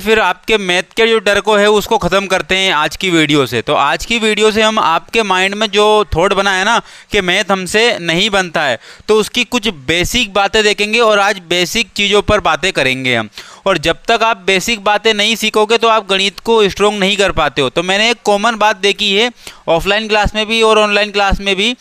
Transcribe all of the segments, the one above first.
फिर आपके मैथ के जो डर को है उसको ख़त्म करते हैं आज की वीडियो से। तो आज की वीडियो से हम आपके माइंड में जो थॉट बना है ना कि मैथ हमसे नहीं बनता है, तो उसकी कुछ बेसिक बातें देखेंगे और आज बेसिक चीज़ों पर बातें करेंगे हम। और जब तक आप बेसिक बातें नहीं सीखोगे तो आप गणित को स्ट्रॉन्ग नहीं कर पाते हो। तो मैंने एक कॉमन बात देखी है ऑफलाइन क्लास में भी और ऑनलाइन क्लास में भी।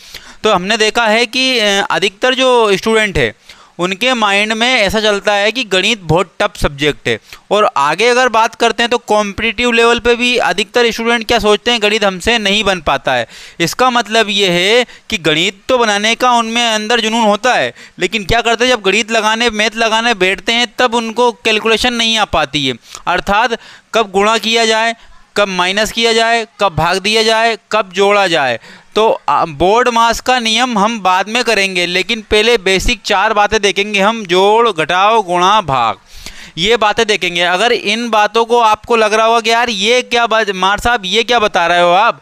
तो हमने देखा है कि अधिकतर जो स्टूडेंट है उनके माइंड में ऐसा चलता है कि गणित बहुत टफ सब्जेक्ट है। और आगे अगर बात करते हैं तो कॉम्पिटिटिव लेवल पे भी अधिकतर स्टूडेंट क्या सोचते हैं, गणित हमसे नहीं बन पाता है। इसका मतलब ये है कि गणित तो बनाने का उनमें अंदर जुनून होता है, लेकिन क्या करते हैं जब गणित लगाने मैथ लगाने बैठते हैं तब उनको कैलकुलेशन नहीं आ पाती है। अर्थात कब गुणा किया जाए, कब माइनस किया जाए, कब भाग दिया जाए, कब जोड़ा जाए। तो बोर्ड मास का नियम हम बाद में करेंगे, लेकिन पहले बेसिक 4 बातें देखेंगे हम। जोड़, घटाओ, गुणा, भाग, ये बातें देखेंगे। अगर इन बातों को आपको लग रहा होगा कि यार ये क्या बात मार साहब, ये क्या बता रहे हो आप,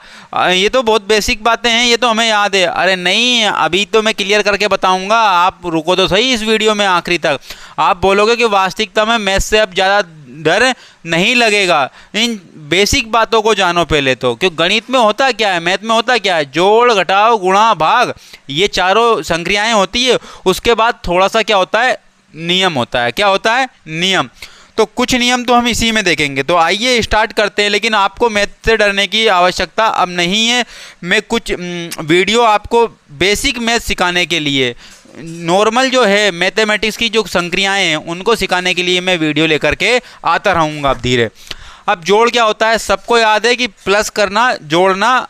ये तो बहुत बेसिक बातें हैं, ये तो हमें याद है। अरे नहीं, अभी तो मैं क्लियर करके बताऊंगा, आप रुको तो सही इस वीडियो में आखिरी तक। आप बोलोगे कि वास्तविकता में मैथ से अब ज़्यादा डर नहीं लगेगा। इन बेसिक बातों को जानो पहले तो, क्योंकि गणित में होता क्या है, मैथ में होता क्या है, जोड़, घटाओ, गुणा, भाग, ये चारों संक्रियाएं होती है। उसके बाद थोड़ा सा क्या होता है, नियम होता है। क्या होता है, नियम। तो कुछ नियम तो हम इसी में देखेंगे। तो आइए स्टार्ट करते हैं। लेकिन आपको मैथ से डरने की आवश्यकता अब नहीं है। मैं कुछ वीडियो आपको बेसिक मैथ सिखाने के लिए, नॉर्मल जो है मैथमेटिक्स की जो संक्रियाएं हैं उनको सिखाने के लिए मैं वीडियो लेकर के आता रहूँगा अब धीरे। अब जोड़ क्या होता है, सबको याद है कि प्लस करना, जोड़ना,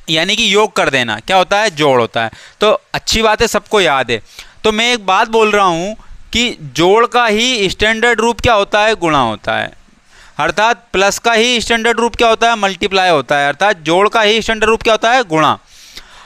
यानी कि योग कर देना क्या होता है, जोड़ होता है। तो अच्छी बात है, सबको याद है। तो मैं एक बात बोल रहा हूँ कि जोड़ का ही स्टैंडर्ड रूप क्या होता है, गुणा होता है। अर्थात प्लस का ही स्टैंडर्ड रूप क्या होता है, मल्टीप्लाई होता है। अर्थात जोड़ का ही स्टैंडर्ड रूप क्या होता है, गुणा।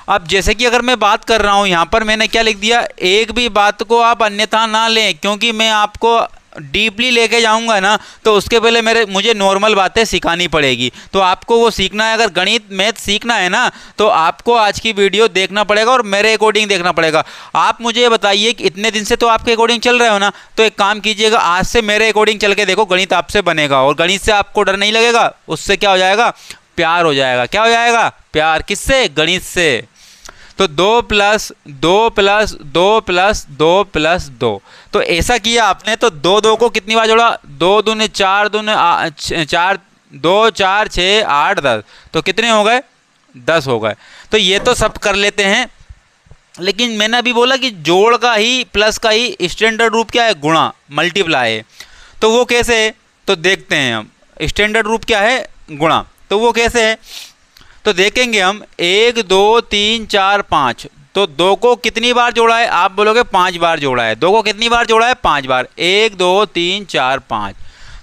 अब जैसे कि अगर मैं बात कर रहा हूँ यहाँ पर मैंने क्या लिख दिया, एक भी बात को आप अन्यथा ना लें, क्योंकि मैं आपको डीपली लेके जाऊंगा ना तो उसके पहले मुझे नॉर्मल बातें सिखानी पड़ेगी। तो आपको वो सीखना है, अगर गणित मैथ सीखना है ना तो आपको आज की वीडियो देखना पड़ेगा और मेरे अकॉर्डिंग देखना पड़ेगा। आप मुझे ये बताइए कि इतने दिन से तो आपके अकॉर्डिंग चल रहे हो ना, तो एक काम कीजिएगा, आज से मेरे अकॉर्डिंग चल के देखो, गणित आपसे बनेगा। और गणित से आपको डर नहीं लगेगा, उससे क्या हो जाएगा, प्यार हो जाएगा। क्या हो जाएगा, प्यार। किससे, गणित से। तो 2 प्लस 2 प्लस 2 प्लस 2 प्लस 2, तो ऐसा किया आपने। तो 2 को कितनी बार जोड़ा, 2 दूने 4, 4, 2 4 6 8 10, तो कितने हो गए, 10 हो गए। तो ये तो सब कर लेते हैं, लेकिन मैंने अभी बोला कि जोड़ का ही, प्लस का ही स्टैंडर्ड रूप क्या है, गुणा, मल्टीप्लाई है। तो वो कैसे है, तो देखते हैं हम। स्टैंडर्ड रूप क्या है, गुणा। तो वो कैसे है, तो देखेंगे हम। 1 2 3 4 5, तो 2 को कितनी बार जोड़ा है, आप बोलोगे 5 बार जोड़ा है। 2 को कितनी बार जोड़ा है, 5 बार। 1 2 3 4 5।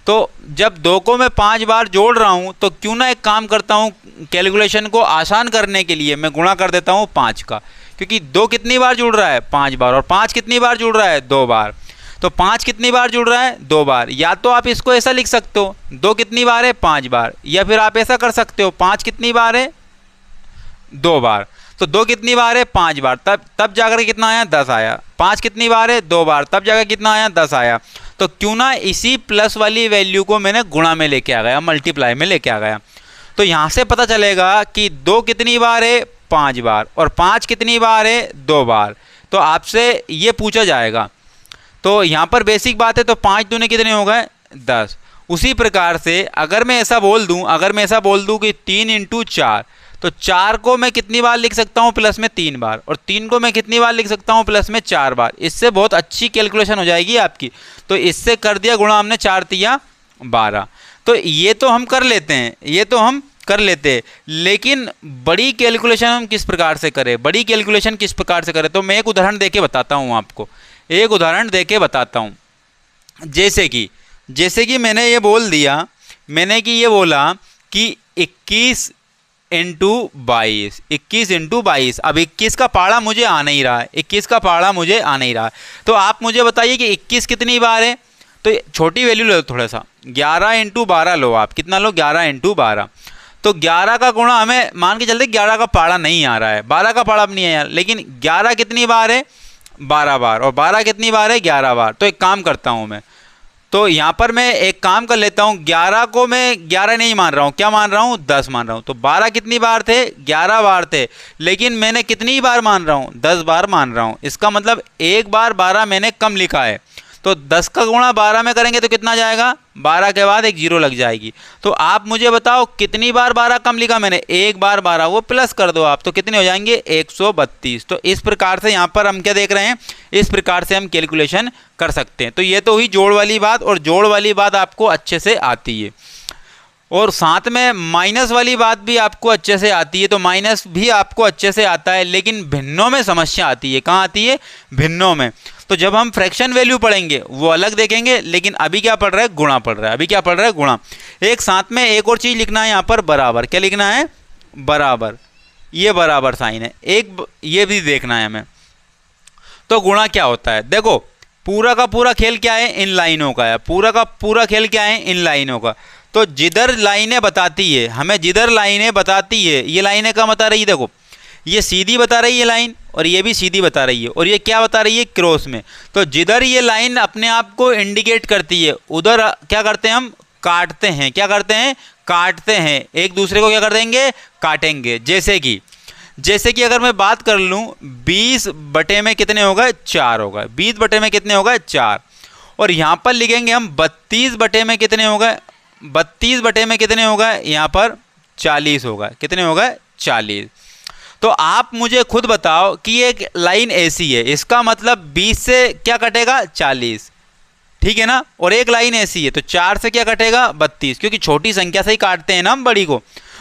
तो जब 2 को मैं 5 बार जोड़ रहा हूँ तो क्यों ना एक काम करता हूँ, कैलकुलेशन को आसान करने के लिए मैं गुणा कर देता हूँ 5 का, क्योंकि 2 कितनी बार जुड़ रहा है, 5 बार, और 5 कितनी बार जुड़ रहा है, 2 बार। तो 5 कितनी बार जुड़ रहा है, 2 बार। या तो आप इसको ऐसा लिख सकते हो, 2 कितनी बार है, 5 बार। या फिर आप ऐसा कर सकते हो, 5 कितनी बार है, 2 बार। तो 2 कितनी बार है, 5 बार। तब जाकर कितना आया, 10 आया। 5 कितनी बार है, 2 बार। तब जाकर कितना आया, 10 आया। तो क्यों ना इसी प्लस वाली वैल्यू को मैंने गुणा में लेके आ गया, मल्टीप्लाई में लेके आ गया। तो यहाँ से पता चलेगा कि 2 कितनी बार है, 5 बार, और 5 कितनी बार है, 2 बार। तो आपसे ये पूछा जाएगा। तो यहाँ पर बेसिक बात है। तो 5 दूने कितने हो गए, 10। उसी प्रकार से अगर मैं ऐसा बोल दूँ कि 3 इंटू 4, तो 4 को मैं कितनी बार लिख सकता हूँ, प्लस में 3 बार, और 3 को मैं कितनी बार लिख सकता हूँ, प्लस में 4 बार। इससे बहुत अच्छी कैलकुलेशन हो जाएगी आपकी। तो इससे कर दिया गुणा हमने, 4 तिया 12। तो ये तो हम कर लेते हैं, ये तो हम कर लेते हैं, लेकिन बड़ी कैलकुलेशन हम किस प्रकार से करें, बड़ी कैलकुलेशन किस प्रकार से करें, तो मैं एक उदाहरण देके बताता हूँ आपको। एक उदाहरण देके बताता हूँ। जैसे कि मैंने ये बोल दिया, ये बोला कि 21 इंटू 22, 21 इंटू 22। अब 21 का पाड़ा मुझे आ नहीं रहा है, 21 का पाड़ा मुझे आ नहीं रहा है। तो आप मुझे बताइए कि 21 कितनी बार है। तो छोटी वैल्यू लो थोड़ा सा, 11 इंटू 12 लो आप। कितना लो, 11 इंटू 12। तो 11 का गुणा हमें मान के चलते 11 का पाड़ा नहीं आ रहा है, 12 का पाड़ा अब नहीं आया, लेकिन 11 कितनी बार है, 12 बार, और 12 कितनी बार है, 11 बार। तो एक काम करता हूँ मैं, तो यहाँ पर मैं एक काम कर लेता हूँ, 11 को मैं 11 नहीं मान रहा हूँ, क्या मान रहा हूँ, 10 मान रहा हूँ। तो 12 कितनी बार थे, 11 बार थे, लेकिन मैंने कितनी बार मान रहा हूँ, 10 बार मान रहा हूँ। इसका मतलब एक बार 12 मैंने कम लिखा है। तो 10 का गुणा 12 में करेंगे तो कितना जाएगा, 12 के बाद एक जीरो लग जाएगी। तो आप मुझे बताओ कितनी बार 12 कम लिखा मैंने, एक बार 12, वो प्लस कर दो आप, तो कितने हो जाएंगे, 132। तो इस प्रकार से यहाँ पर हम क्या देख रहे हैं, इस प्रकार से हम कैलकुलेशन कर सकते हैं। तो ये तो हुई जोड़ वाली बात, और जोड़ वाली बात आपको अच्छे से आती है, और साथ में माइनस वाली बात भी आपको अच्छे से आती है। तो माइनस भी आपको अच्छे से आता है, लेकिन भिन्नों में समस्या आती है। कहाँ आती है, भिन्नों में। तो जब हम फ्रैक्शन वैल्यू पढ़ेंगे वो अलग देखेंगे, लेकिन अभी क्या पढ़ रहा है, गुणा पढ़ रहा है। अभी क्या पढ़ रहा है, गुणा। एक साथ में एक और चीज़ लिखना है यहाँ पर, बराबर। क्या लिखना है, बराबर। ये बराबर साइन है, एक ये भी देखना है हमें। तो गुणा क्या होता है, देखो पूरा का पूरा खेल क्या है, इन लाइनों का है। पूरा का पूरा खेल क्या है, इन लाइनों का। तो जिधर लाइनें बताती है हमें, जिधर लाइनें बताती है, ये लाइनें का बता रही है, देखो ये सीधी बता रही है लाइन, और ये भी सीधी बता रही है, और ये क्या बता रही है, क्रॉस में। तो जिधर ये लाइन अपने आप को इंडिकेट करती है उधर क्या करते हैं हम, काटते हैं। क्या करते हैं, काटते हैं, एक दूसरे को क्या कर देंगे, काटेंगे। जैसे कि अगर मैं बात कर लूँ, 20 बटे में कितने होगा, 4 होगा। 20 बटे में कितने होगा, 4। और यहाँ पर लिखेंगे हम 32 बटे में कितने होगा, 32 बटे में कितने होगा, यहाँ पर 40 होगा। कितने होगा, 40। तो आप मुझे खुद बताओ कि एक लाइन ऐसी है, इसका मतलब 20 से क्या कटेगा, 40, ठीक है ना। और एक लाइन ऐसी है, तो 4 से क्या कटेगा, 32, क्योंकि छोटी संख्या से ही काटते हैं ना हम बड़ी को।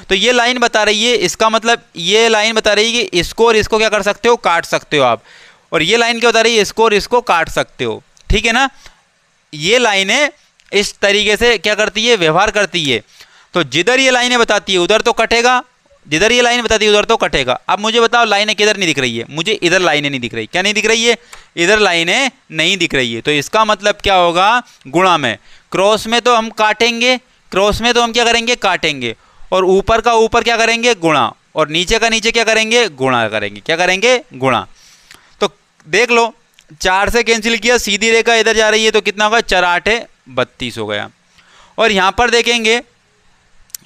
तो ये लाइन बता रही है, इसका मतलब ये लाइन बता रही है कि इसको और इसको क्या कर सकते हो, काट सकते हो आप। और ये लाइन क्या बता रही है, इसको और इसको काट सकते हो, ठीक है ना। ये लाइनें इस तरीके से क्या करती है, व्यवहार करती है। तो जिधर ये लाइनें बताती है उधर तो कटेगा, जिधर ये लाइन बताती है उधर तो कटेगा। अब मुझे बताओ लाइनें किधर नहीं दिख रही है, मुझे इधर लाइनें नहीं दिख रही। क्या नहीं दिख रही है, इधर लाइनें नहीं दिख रही है। तो इसका मतलब क्या होगा, गुणा में। क्रॉस में तो हम काटेंगे, क्रॉस में तो हम क्या करेंगे, काटेंगे। और ऊपर का ऊपर क्या करेंगे, गुणा। और नीचे का नीचे क्या करेंगे, गुणा करेंगे। क्या करेंगे, गुणा। तो देख लो, 4 से कैंसिल किया, सीधी रेखा इधर जा रही है, तो कितना होगा, 4 8 32 हो गया। और यहाँ पर देखेंगे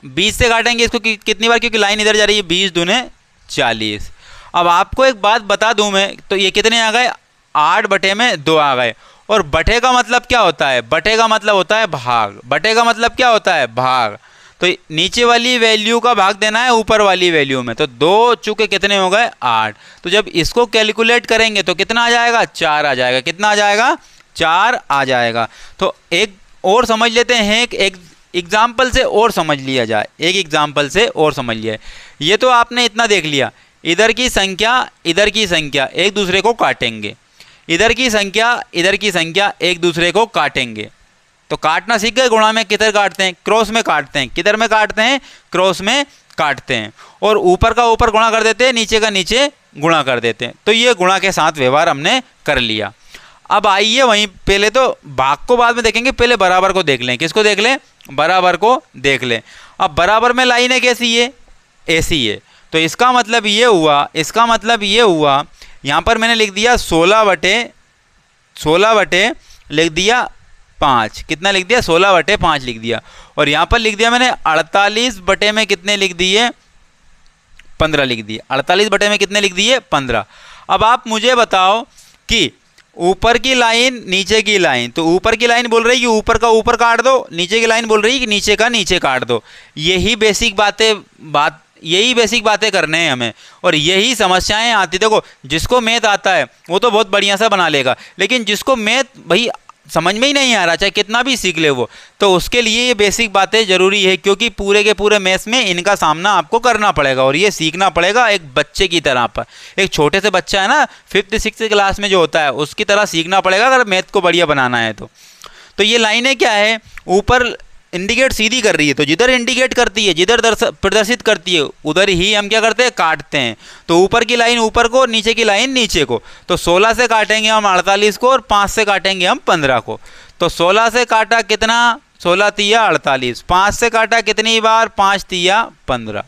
20 से काटेंगे इसको कितनी बार, क्योंकि लाइन इधर जा रही है, 20 दूने 40। अब आपको एक बात बता दूं मैं, तो ये कितने आ गए, 8 बटे में 2 आ गए। और बटे का मतलब क्या होता है, बटे का मतलब होता है भाग। बटे का मतलब क्या होता है, भाग। तो नीचे वाली वैल्यू का भाग देना है ऊपर वाली वैल्यू में। तो 2 चुके कितने हो गए, 8। तो जब इसको कैलकुलेट करेंगे तो कितना आ जाएगा, 4 आ जाएगा। कितना आ जाएगा, 4 आ जाएगा। तो एक और समझ लेते हैं, एक एग्जाम्पल से और समझ लिया जाए, एक एग्जाम्पल से और समझ लिया। ये तो आपने इतना देख लिया, इधर की संख्या इधर की संख्या एक दूसरे को काटेंगे, इधर की संख्या इधर की संख्या एक दूसरे को काटेंगे। तो काटना सीख गए, गुणा में किधर काटते हैं, क्रॉस में काटते हैं। किधर में काटते हैं, क्रॉस में काटते हैं। और ऊपर का ऊपर गुणा कर देते हैं, नीचे का नीचे गुणा कर देते हैं। तो ये गुणा के साथ व्यवहार हमने कर लिया। अब आइए वहीं, पहले तो भाग को बाद में देखेंगे, पहले बराबर को देख लें। किसको देख लें, बराबर को देख लें। अब बराबर में लाइनें कैसी है, ऐसी है। तो इसका मतलब ये हुआ, इसका मतलब ये हुआ, यहाँ पर मैंने लिख दिया 16 बटे लिख दिया 5। कितना लिख दिया, 16 बटे 5 लिख दिया। और यहाँ पर लिख दिया मैंने 48 बटे में कितने लिख दिए, 15 लिख दिए। 48 बटे में कितने लिख दिए, 15। अब आप मुझे बताओ कि ऊपर की लाइन नीचे की लाइन, तो ऊपर की लाइन बोल रही है कि ऊपर का ऊपर काट दो, नीचे की लाइन बोल रही है कि नीचे का नीचे काट दो। यही बेसिक बातें करने हैं हमें, और यही समस्याएं आती। देखो जिसको मैथ आता है वो तो बहुत बढ़िया सा बना लेगा, लेकिन जिसको मैथ भाई समझ में ही नहीं आ रहा, चाहे कितना भी सीख ले वो, तो उसके लिए ये बेसिक बातें ज़रूरी है, क्योंकि पूरे के पूरे मैथ्स में इनका सामना आपको करना पड़ेगा और ये सीखना पड़ेगा एक बच्चे की तरह पर। एक छोटे से बच्चा है ना, 5th 6th क्लास में जो होता है उसकी तरह सीखना पड़ेगा अगर मैथ को बढ़िया बनाना है तो ये लाइनें क्या है, ऊपर इंडिकेट सीधी कर रही है, तो जिधर इंडिकेट करती है, जिधर प्रदर्शित करती है, उधर ही हम क्या करते हैं, काटते हैं। तो ऊपर की लाइन ऊपर को, नीचे की लाइन नीचे को। तो 16 से काटेंगे हम 48 को, और 5 से काटेंगे हम 15 को। तो 16 से काटा कितना, 16 तिया 48, 5 से काटा कितनी बार, 5 तिया 15,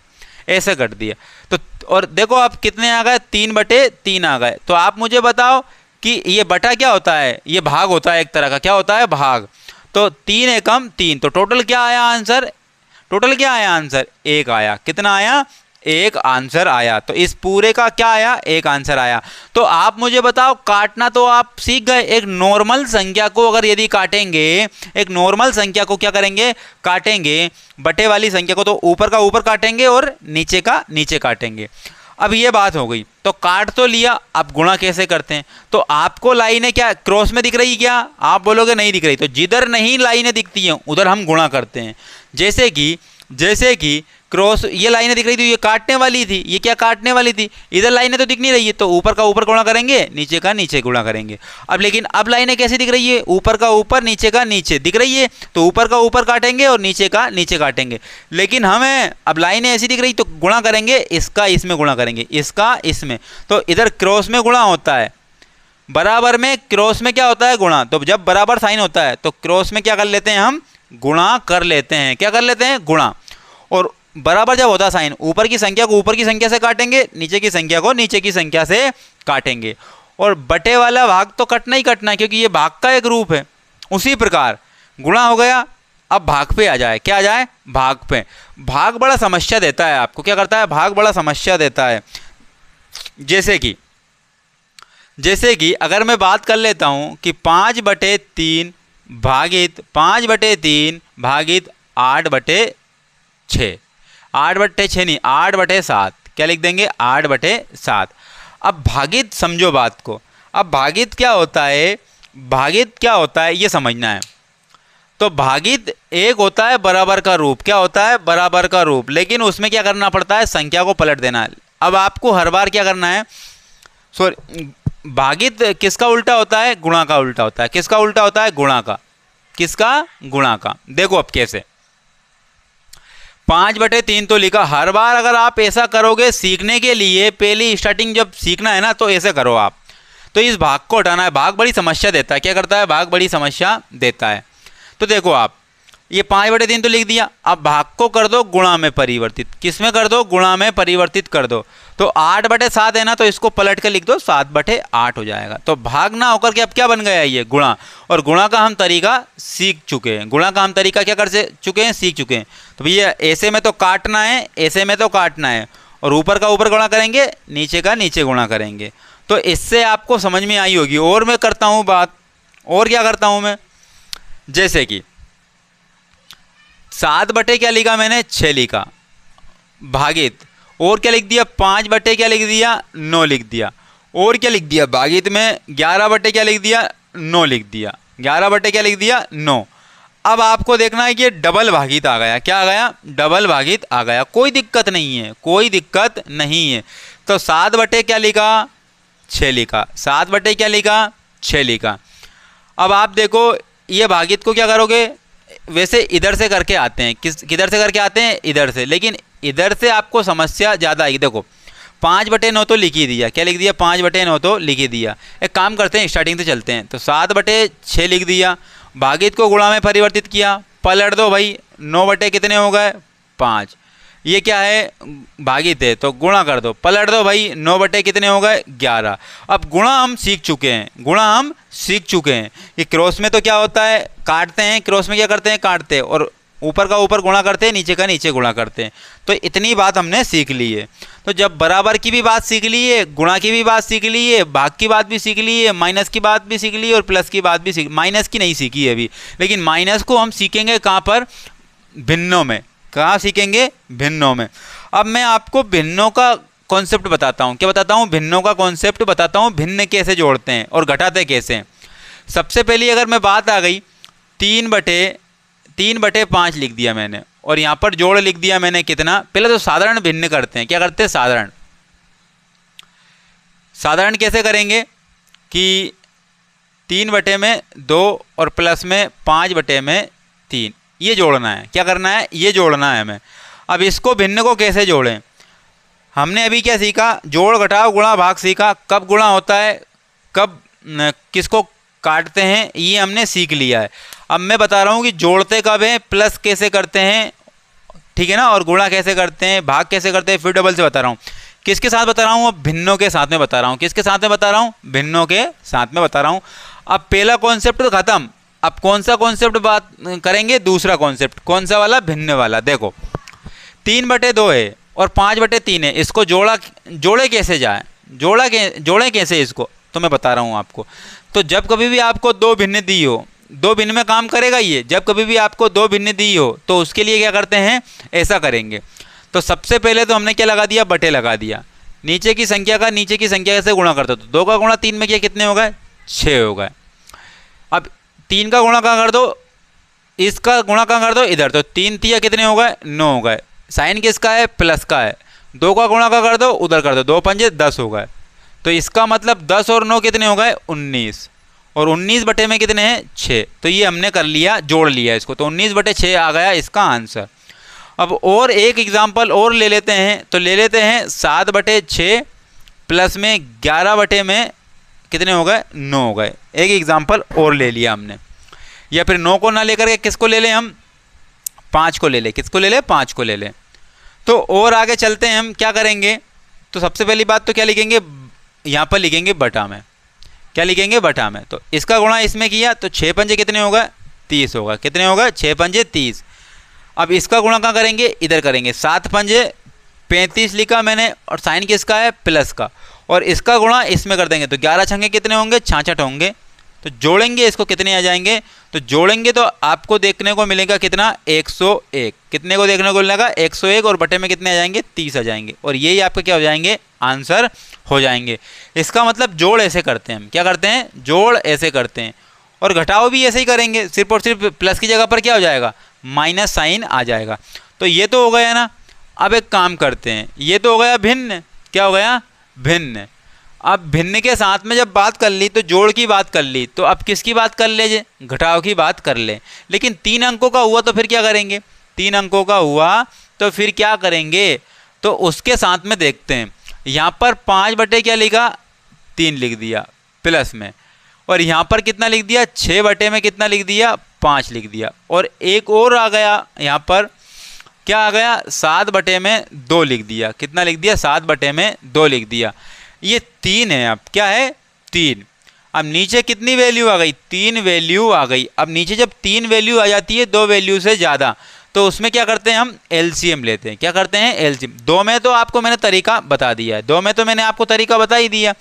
ऐसे कट दिया। तो और देखो आप कितने आ गए, 3/3 आ गए। तो आप मुझे बताओ कि ये बटा क्या होता है, ये भाग होता है एक तरह का, क्या होता है, भाग। तो 3 एकम 3, तो टोटल क्या आया आंसर? टोटल क्या आया आंसर? 1 आया। कितना आया? 1 आंसर आया। तो इस पूरे का क्या आया? 1 आंसर आया। तो आप मुझे बताओ, काटना तो आप सीख गए। एक नॉर्मल संख्या को अगर यदि काटेंगे, एक नॉर्मल संख्या को क्या करेंगे? काटेंगे। बटे वाली संख्या को तो ऊपर का ऊपर काटेंगे और नीचे का नीचे काटेंगे। अब ये बात हो गई, तो काट तो लिया, अब गुणा कैसे करते हैं? तो आपको लाइनें क्या क्रॉस में दिख रही क्या? आप बोलोगे नहीं दिख रही। तो जिधर नहीं लाइनें दिखती हैं उधर हम गुणा करते हैं। जैसे कि क्रॉस, ये लाइनें दिख रही थी, ये काटने वाली थी, ये क्या काटने वाली थी? इधर लाइनें तो दिख नहीं रही है, तो ऊपर का ऊपर गुणा करेंगे, नीचे का नीचे गुणा करेंगे। अब लेकिन अब लाइनें कैसे दिख रही है? ऊपर का ऊपर नीचे का नीचे दिख रही है, तो ऊपर का ऊपर काटेंगे और नीचे का नीचे काटेंगे। लेकिन हमें अब लाइनें ऐसी दिख रही, तो गुणा करेंगे, इसका इसमें गुणा करेंगे, इसका इसमें। तो इधर क्रॉस में गुणा होता है, बराबर में क्रॉस में क्या होता है? गुणा। तो जब बराबर साइन होता है तो क्रॉस में क्या कर लेते हैं हम? गुणा कर लेते हैं। क्या कर लेते हैं? गुणा। और बराबर जब होता है साइन, ऊपर की संख्या को ऊपर की संख्या से काटेंगे, नीचे की संख्या को नीचे की संख्या से काटेंगे। और बटे वाला भाग तो कटना ही कटना है, क्योंकि ये भाग का एक रूप है। उसी प्रकार गुणा हो गया, अब भाग पे आ जाए। क्या आ जाए? भाग पे। भाग बड़ा समस्या देता है आपको। क्या करता है? भाग बड़ा समस्या देता है। जैसे कि अगर मैं बात कर लेता हूं कि 5/3 भागित 5/3 भागित 8/6, 8/6 नहीं, 8/7। क्या लिख देंगे? 8/7। अब भागित समझो बात को। अब भागित क्या होता है? भागित क्या होता है ये समझना है। तो भागित एक होता है बराबर का रूप। क्या होता है? बराबर का रूप। लेकिन उसमें क्या करना पड़ता है? संख्या को पलट देना है। अब आपको हर बार क्या करना है? भागित किसका उल्टा होता है? गुणा का उल्टा होता है। किसका उल्टा होता है? गुणा का। किसका? गुणा का। देखो अब कैसे। 5/3 तो लिखा। हर बार अगर आप ऐसा करोगे सीखने के लिए, पहली स्टार्टिंग जब सीखना है ना, तो ऐसे करो आप। तो इस भाग को हटाना है। भाग बड़ी समस्या देता है। क्या करता है? भाग बड़ी समस्या देता है। तो देखो आप, ये 5/3 तो लिख दिया। अब भाग को कर दो गुणा में परिवर्तित। किस में कर दो? गुणा में परिवर्तित कर दो। तो 8/7 है ना, तो इसको पलट के लिख दो, 7/8 हो जाएगा। तो भाग ना होकर के अब क्या बन गया? ये गुणा। और गुणा का हम तरीका सीख चुके हैं। गुणा का हम तरीका क्या कर चुके हैं? सीख चुके हैं। तो भैया ऐसे में तो काटना है, ऐसे में तो काटना है, और ऊपर का ऊपर गुणा करेंगे, नीचे का नीचे गुणा करेंगे। तो इससे आपको समझ में आई होगी। और मैं करता हूँ बात, और क्या करता हूँ मैं? जैसे कि 7 क्या लिखा मैंने? 6 लिखा, भागित, और क्या लिख दिया? 5 क्या लिख दिया? 9 लिख दिया। और क्या लिख दिया? भागित में 11 क्या लिख दिया? 9 लिख दिया। 11 क्या लिख दिया? 9। अब आपको देखना है कि ये डबल भागित आ गया। क्या आ गया? डबल भागित आ गया। कोई दिक्कत नहीं है, कोई दिक्कत नहीं है। तो 7 क्या लिखा? 6 लिखा। 7 क्या लिखा? 6 लिखा। अब आप देखो ये भागित को क्या करोगे? वैसे इधर से करके आते हैं। किधर से करके आते हैं? इधर से। लेकिन इधर से आपको समस्या ज़्यादा आएगी। देखो 5/9 तो लिख ही दिया। क्या लिख दिया? 5/9 तो लिख ही दिया। एक काम करते हैं, स्टार्टिंग से चलते हैं। तो 7/6 लिख दिया, भागित को गुणा में परिवर्तित किया, पलट दो भाई, 9 कितने हो गए? 5। ये क्या है? भागित है, तो गुणा कर दो, पलट दो भाई, 9 कितने हो गए? 11। अब गुणा हम सीख चुके हैं, गुणा हम सीख चुके हैं। ये क्रॉस में तो क्या होता है? काटते हैं। क्रॉस में क्या करते हैं? काटते हैं, और ऊपर का ऊपर गुणा करते हैं, नीचे का नीचे गुणा करते हैं। तो इतनी बात हमने सीख ली है। तो जब बराबर की भी बात सीख ली है, गुणा की भी बात सीख ली है, भाग की बात भी सीख ली है, माइनस की बात भी सीख ली है, और प्लस की बात भी सीख, माइनस की नहीं सीखी है अभी। लेकिन माइनस को हम सीखेंगे कहाँ पर? भिन्नों में। कहाँ सीखेंगे? भिन्नों में। अब मैं आपको भिन्नों का कॉन्सेप्ट बताता हूँ। क्या बताता हूँ? भिन्नों का कॉन्सेप्ट बताता हूँ। भिन्न कैसे जोड़ते हैं और घटाते कैसे हैं। सबसे पहली अगर मैं बात आ गई, 3/5 लिख दिया मैंने, और यहाँ पर जोड़ लिख दिया मैंने कितना? पहले तो साधारण भिन्न करते हैं। क्या करते हैं? साधारण। साधारण कैसे करेंगे कि 3/2 और प्लस में 5/3, ये जोड़ना है। क्या करना है? ये जोड़ना है हमें। अब इसको भिन्न को कैसे जोड़ें? हमने अभी क्या सीखा? जोड़ घटाव गुणा भाग सीखा। कब गुणा होता है, कब किसको काटते हैं, ये हमने सीख लिया है। अब मैं बता रहा हूँ कि जोड़ते कब हैं, प्लस कैसे करते हैं, ठीक है ना, और गुणा कैसे करते हैं, भाग कैसे करते हैं। फिर डबल से बता रहा हूँ। किसके साथ बता रहा हूँ? अब भिन्नों के साथ में बता रहा हूँ। किसके साथ में बता रहा हूँ? भिन्नों के साथ में बता रहा हूँ। अब पहला कॉन्सेप्ट तो खत्म, अब कौन सा कॉन्सेप्ट बात करेंगे, दूसरा कॉन्सेप्ट, कौन सा वाला, भिन्न वाला। देखो 3/2 है और 5/3 है, इसको जोड़े कैसे जाए, जोड़े कैसे इसको, तो मैं बता रहा हूँ आपको। तो जब कभी भी आपको दो भिन्न दी हो, दो भिन्न में काम करेगा ये, जब कभी भी आपको दो भिन्न दी हो तो उसके लिए क्या करते हैं, ऐसा करेंगे। तो सबसे पहले तो हमने क्या लगा दिया, बटे लगा दिया, नीचे की संख्या का नीचे की संख्या से गुणा करते, तो 2 का गुणा 3 में किया, कितने हो गए, 6 हो गए। अब 3 का गुणा कहाँ कर दो, इसका गुणा कहाँ कर दो, इधर, तो 3 3 कितने हो गए, 9 हो गए। साइन किसका है, प्लस का है। 2 का गुणा कहाँ कर दो, उधर कर दो, 2 पंजे 10 हो गए। तो इसका मतलब 10 और 9 कितने हो गए, 19, और 19 बटे में कितने हैं, 6। तो ये हमने कर लिया, जोड़ लिया इसको, तो 19/6 आ गया इसका आंसर। अब और एक एग्जाम्पल और ले लेते हैं, तो ले लेते हैं 7/6 प्लस में 11 बटे में कितने हो गए, 9 हो गए। एक एग्जाम्पल और ले लिया हमने, या फिर 9 को ना लेकर के किसको ले लें हम, 5 को ले लें, किसको ले लें, 5 को ले लें। तो और आगे चलते हैं, हम क्या करेंगे, तो सबसे पहली बात तो क्या लिखेंगे, यहाँ पर लिखेंगे बटा में, क्या लिखेंगे, बटा में। तो इसका गुणा इसमें किया तो 6 पंजे कितने हो गए, 30 होगा, कितने हो गए, 6 पंजे 30। अब इसका गुणा कहाँ करेंगे, इधर करेंगे, 7 पंजे 35 लिखा मैंने, और साइन किसका है, प्लस का, और इसका गुणा इसमें कर देंगे, तो 11 छंगे कितने होंगे, 66 होंगे। तो जोड़ेंगे इसको, कितने आ जाएंगे, तो जोड़ेंगे तो आपको देखने को मिलेगा कितना, 101, कितने को देखने को मिलेगा, 101, और बटे में कितने आ जाएंगे, 30 आ जाएंगे, और यही आपके क्या हो जाएंगे, आंसर हो जाएंगे। इसका मतलब जोड़ ऐसे करते हैं हम, क्या करते हैं, जोड़ ऐसे करते हैं, और घटाओ भी ऐसे ही करेंगे, सिर्फ और सिर्फ प्लस की जगह पर क्या हो जाएगा, माइनस साइन आ जाएगा। तो ये तो हो गया ना। अब एक काम करते हैं, ये तो हो गया भिन्न, क्या हो गया, भिन्न। अब भिन्न के साथ में जब बात कर ली तो जोड़ की बात कर ली, तो अब किसकी बात कर ले, घटाव की बात कर ले। लेकिन 3 अंकों का हुआ तो फिर क्या करेंगे, 3 अंकों का हुआ तो फिर क्या करेंगे, तो उसके साथ में देखते हैं। यहाँ पर 5 बटे क्या लिखा, 3 लिख दिया प्लस में, और यहाँ पर कितना लिख दिया, 6 बटे में कितना लिख दिया, 5 लिख दिया, और एक और आ गया, यहाँ पर क्या आ गया, 7 बटे में 2 लिख दिया, कितना लिख दिया, 7 बटे में 2 लिख दिया। ये 3 है, अब क्या है, 3। अब नीचे कितनी वैल्यू आ गई, 3 वैल्यू आ गई। अब नीचे जब 3 वैल्यू आ जाती है 2 वैल्यू से ज़्यादा, तो उसमें क्या करते हैं, हम एलसीएम लेते हैं। क्या करते हैं, एलसीएम। 2 में तो आपको मैंने तरीका बता दिया है, 2 में तो मैंने आपको तरीका बता ही दिया।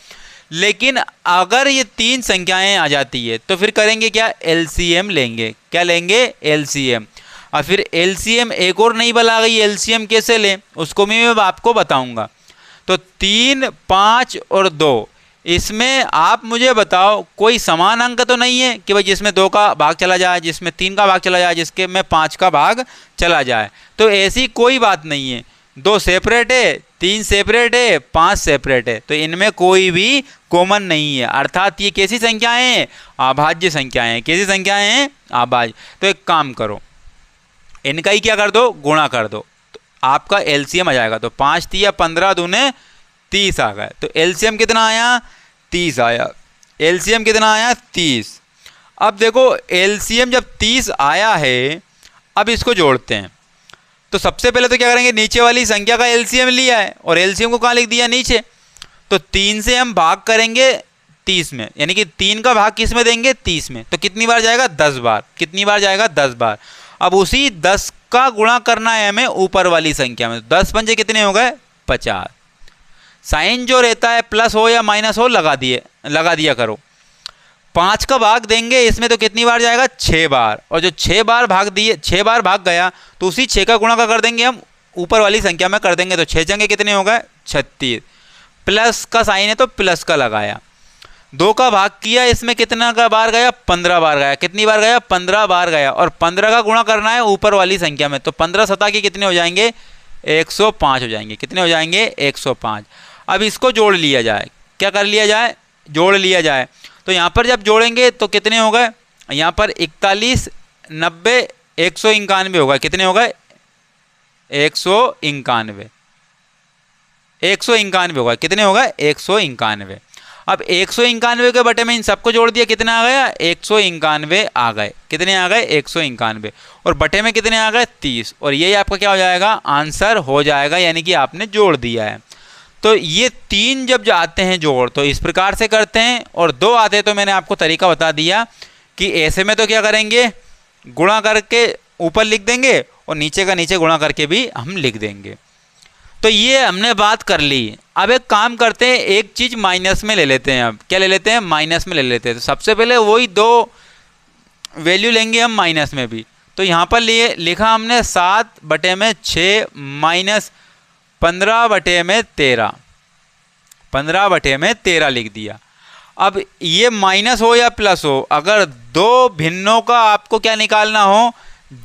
लेकिन अगर ये 3 संख्याएं आ जाती है तो फिर करेंगे क्या, एलसीएम लेंगे। क्या लेंगे, एलसीएम। और फिर एलसीएम एक और नई बल आ गई, एलसीएम कैसे लें उसको मैं आपको बताऊंगा। तो 3, 5 और 2, इसमें आप मुझे बताओ कोई समान अंक तो नहीं है कि भाई जिसमें 2 का भाग चला जाए, जिसमें 3 का भाग चला जाए, जिसके में 5 का भाग चला जाए। तो ऐसी कोई बात नहीं है। 2 सेपरेट है, 3 सेपरेट है, 5 सेपरेट है, तो इनमें कोई भी कॉमन नहीं है। अर्थात ये कैसी संख्याएं हैं, अभाज्य संख्याएं हैं। कैसी संख्याएं हैं, अभाज्य। तो एक काम करो, इनका ही क्या कर दो, गुणा कर दो, तो आपका एलसीएम आ जाएगा। तो 5 3 15 दूने 30 आ गए। तो एलसीएम कितना आया, 30 आया। एलसीएम कितना आया, 30। अब देखो एलसीएम जब 30 आया है, अब इसको जोड़ते हैं। तो सबसे पहले तो क्या करेंगे, नीचे वाली संख्या का एलसीएम लिया है और एलसीएम को कहाँ लिख दिया, नीचे। तो 3 से हम भाग करेंगे 30 में, यानी कि 3 का भाग किस में देंगे, 30 में। तो कितनी बार जाएगा, 10 बार। कितनी बार जाएगा, 10 बार। अब उसी 10 का गुणा करना है हमें ऊपर वाली संख्या में। 10 पंजे कितने हो गए, 50। साइन जो रहता है प्लस हो या माइनस हो लगा दिया करो। 5 का भाग देंगे इसमें तो कितनी बार जाएगा, 6 बार। और जो 6 बार भाग गया तो उसी 6 का गुणा का कर देंगे हम ऊपर वाली संख्या में कर देंगे। तो 6 जंगे कितने हो गए, 36। प्लस का साइन है तो प्लस का लगाया। 2 का भाग किया, इसमें कितना का बार गया, 15 बार गया। कितनी बार गया, 15 बार गया। और 15 का गुणा करना है ऊपर वाली संख्या में। तो 15 सता के कितने हो जाएंगे, 105 हो जाएंगे। कितने हो जाएंगे, 105। अब इसको जोड़ लिया जाए। क्या कर लिया जाए, जोड़ लिया जाए। तो यहाँ पर जब जोड़ेंगे तो कितने हो गए, यहाँ पर 41 90 191 होगा। कितने हो गए, 191 होगा। कितने होगा, 191। अब 191 के बटे में इन सबको जोड़ दिया, कितना आ गया, 191 आ गए। कितने आ गए, 191। और बटे में कितने आ गए, 30। और यही आपका क्या हो जाएगा, आंसर हो जाएगा, यानी कि आपने जोड़ दिया है। तो ये 3 जब आते हैं जोड़ तो इस प्रकार से करते हैं, और 2 आते हैं तो मैंने आपको तरीका बता दिया कि ऐसे में तो क्या करेंगे, गुणा करके ऊपर लिख देंगे और नीचे का नीचे गुणा करके भी हम लिख देंगे। तो ये हमने बात कर ली। अब एक काम करते हैं, एक चीज़ माइनस में ले लेते हैं। अब क्या ले लेते हैं, माइनस में ले लेते हैं। तो सबसे पहले वही दो वैल्यू लेंगे हम माइनस में भी। तो यहाँ पर लिए लिखा हमने 7/6 माइनस 15/13, 15/13 लिख दिया। अब ये माइनस हो या प्लस हो, अगर दो भिन्नों का आपको क्या निकालना हो,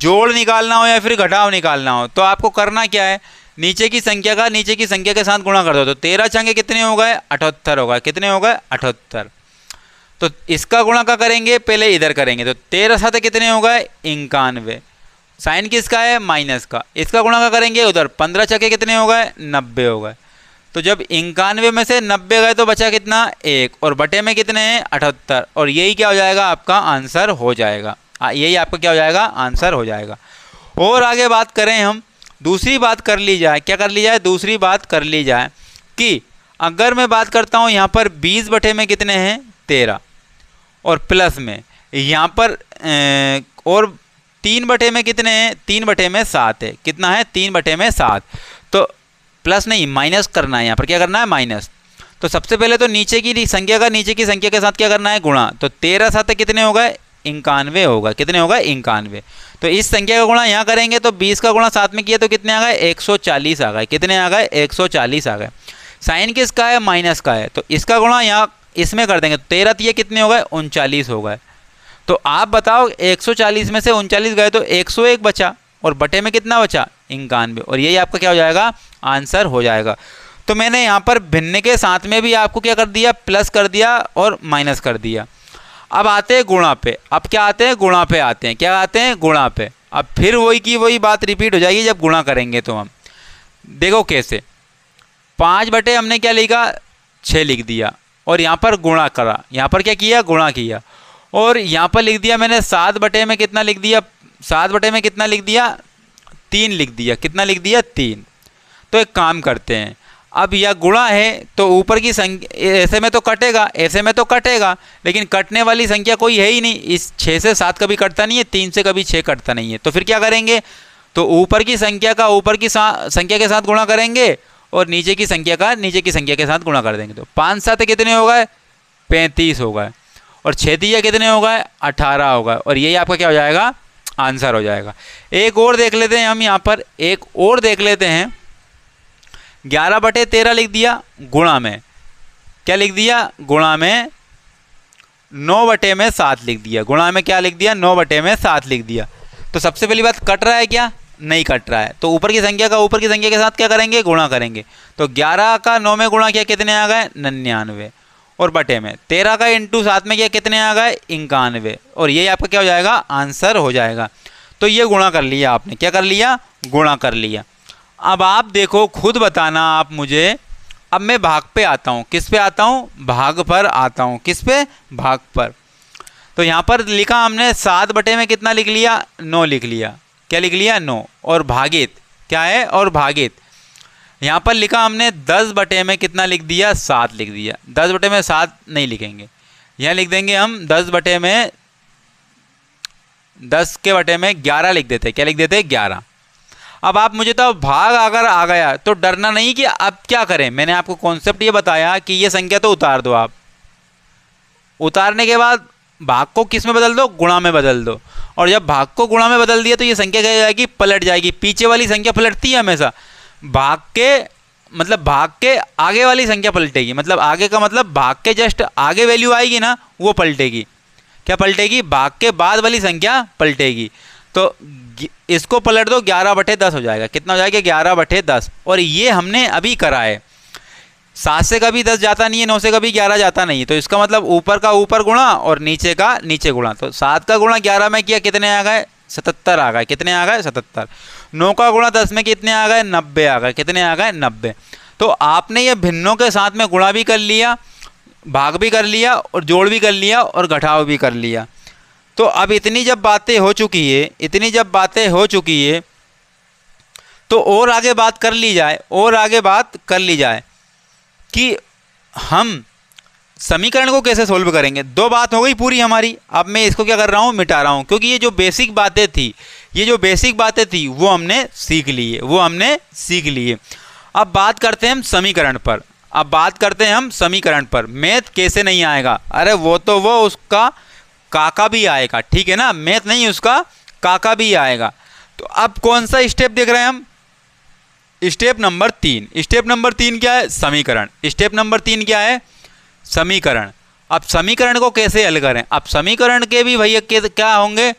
जोड़ निकालना हो या फिर घटाव निकालना हो, तो आपको करना क्या है, नीचे की संख्या का नीचे की संख्या के साथ गुणा कर दो। तो 13 छंगे कितने हो गए, 78 हो गए। कितने हो गए, 78। तो इसका गुणा क्या करेंगे, पहले इधर करेंगे। तो 13 साथ कितने हो गए, 91। साइन किसका है, माइनस का। इसका गुणा क्या करेंगे उधर, 15 छक्के कितने हो गए, 90 हो गए। तो जब 91 में से 90 गए तो बचा कितना, 1, और बटे में कितने हैं, 78। और यही क्या हो जाएगा, आपका आंसर हो जाएगा। यही आपका क्या हो जाएगा, आंसर हो जाएगा। और आगे बात करें हम, दूसरी बात कर ली जाए। क्या कर ली जाए, दूसरी बात कर ली जाए कि अगर मैं बात करता हूँ यहाँ पर 20 बटे में कितने हैं, 13, और प्लस में यहाँ पर और 3 बटे में कितने हैं, 3 बटे में 7 है। कितना है, 3 बटे में 7। तो प्लस नहीं, माइनस करना है। यहाँ पर क्या करना है, माइनस। तो सबसे पहले तो नीचे की संख्या का नीचे की संख्या के साथ क्या करना है, गुणा। तो 13 साथ कितने हो गए, 91 होगा। कितने होगा, 91। तो इस संख्या का गुणा यहाँ करेंगे तो 20 का गुणा साथ में किया तो कितने आ गए, 140 आ गए। कितने आ गए, 140 आ गए। साइन किसका है, माइनस का है। तो इसका गुणा यहाँ इसमें कर देंगे। 13 दिए कितने हो गए, 39 हो गए। तो आप बताओ 140 में से 39 गए तो 101 बचा, और बटे में कितना बचा, 91। और यही आपका क्या हो जाएगा, आंसर हो जाएगा। तो मैंने यहाँ पर भिन्न के साथ में भी आपको क्या कर दिया, प्लस कर दिया और माइनस कर दिया। अब आते हैं गुणा पे। अब क्या आते हैं, गुणा पे आते हैं। क्या आते हैं, गुणा पे। अब फिर वही की वही बात रिपीट हो जाएगी जब गुणा करेंगे। तो हम देखो कैसे, 5 बटे हमने क्या लिखा, 6 लिख दिया, और यहाँ पर गुणा करा। यहाँ पर क्या किया, गुणा किया। और यहाँ पर लिख दिया मैंने 7 बटे में कितना लिख दिया, 7 बटे में कितना लिख दिया, 3 लिख दिया। कितना लिख दिया, 3। तो एक काम करते हैं, अब यह गुणा है तो ऊपर की संख्या ऐसे में तो कटेगा, ऐसे में तो कटेगा, लेकिन कटने वाली संख्या कोई है ही नहीं। इस 6 से 7 कभी कटता नहीं है, 3 से कभी 6 कटता नहीं है। तो फिर क्या करेंगे, तो ऊपर की संख्या का ऊपर की संख्या के साथ गुणा करेंगे और नीचे की संख्या का नीचे की संख्या के साथ गुणा कर देंगे। तो 5 7 कितने हो गए, 35 हो गए, और 6 3 कितने हो गए, 18 हो गए। और यही आपका क्या हो जाएगा, आंसर हो जाएगा। एक और देख लेते हैं हम, यहाँ पर एक और देख लेते हैं। 11 बटे 13 लिख दिया, गुणा में क्या लिख दिया, गुणा में 9 बटे में 7 लिख दिया। गुणा में क्या लिख दिया, 9 बटे में 7 लिख दिया। तो सबसे पहली बात, कट रहा है क्या, नहीं कट रहा है। तो ऊपर की संख्या का ऊपर की संख्या के साथ क्या करेंगे, गुणा करेंगे। तो 11 का 9 में गुणा किया, कितने आ गए, 99, और बटे में 13 का इंटू 7 में किया, कितने आ गए, 91। और ये आपका क्या हो जाएगा, आंसर हो जाएगा। तो ये गुणा कर लिया आपने, क्या कर लिया, गुणा कर लिया। अब आप देखो, खुद बताना आप मुझे। अब मैं भाग पे आता हूँ, किस पे आता हूँ, भाग पर आता हूँ। किस पे, भाग पर। तो यहाँ पर लिखा हमने 7 बटे में कितना लिख लिया, 9 लिख लिया। क्या लिख लिया, 9, और भागित क्या है, और भागित यहाँ पर लिखा हमने 10 बटे में कितना लिख दिया, 7 लिख दिया। 10 बटे में 7 नहीं लिखेंगे, यहाँ लिख देंगे हम 10 बटे में 10 के बटे में 11 लिख देते। क्या लिख देते, 11। अब आप मुझे तो भाग अगर आ गया तो डरना नहीं कि अब क्या करें। मैंने आपको कॉन्सेप्ट ये बताया कि ये संख्या तो उतार दो। आप उतारने के बाद भाग को किस में बदल दो, गुणा में बदल दो। और जब भाग को गुणा में बदल दिया तो ये संख्या क्या जाएगी, पलट जाएगी। पीछे वाली संख्या पलटती है हमेशा, भाग के आगे वाली संख्या पलटेगी। मतलब आगे का मतलब भाग के जस्ट आगे वैल्यू आएगी ना, वो पलटेगी। क्या पलटेगी, भाग के बाद वाली संख्या पलटेगी। तो इसको पलट दो, 11 बटे 10 हो जाएगा। कितना हो जाएगा, 11 बटे 10। और ये हमने अभी करा है। 7 से कभी 10 जाता नहीं है, 9 से कभी 11 जाता नहीं है। तो इसका मतलब ऊपर का ऊपर गुणा और नीचे का नीचे गुणा। तो 7 का गुणा 11 में किया, कितने आ गए, 77 आ गए। कितने आ गए, 77। 9 का गुणा 10 में कितने आ गए, 90 आ गए। कितने आ गए, 90। तो आपने ये भिन्नों के साथ में गुणा भी कर लिया, भाग भी कर लिया, और जोड़ भी कर लिया, और घटाव भी कर लिया। तो अब इतनी जब बातें हो चुकी है, तो और आगे बात कर ली जाए, कि हम समीकरण को कैसे सोल्व करेंगे, दो बात हो गई पूरी हमारी। अब मैं इसको क्या कर रहा हूँ, मिटा रहा हूँ, क्योंकि ये जो बेसिक बातें थी, ये जो बेसिक बातें थी वो हमने सीख ली है, वो हमने सीख ली है। अब बात करते हैं हम समीकरण पर, अब बात करते हैं हम समीकरण पर। मैथ कैसे नहीं आएगा, अरे वो तो वो उसका काका भी आएगा, ठीक है ना, मैथ नहीं उसका काका भी आएगा। तो अब कौन सा स्टेप देख रहे हैं हम, स्टेप नंबर 3। स्टेप नंबर 3 क्या है, समीकरण। स्टेप नंबर 3 क्या है, समीकरण। अब समीकरण को कैसे हल करें, अब समीकरण के भी भैया क्या होंगे,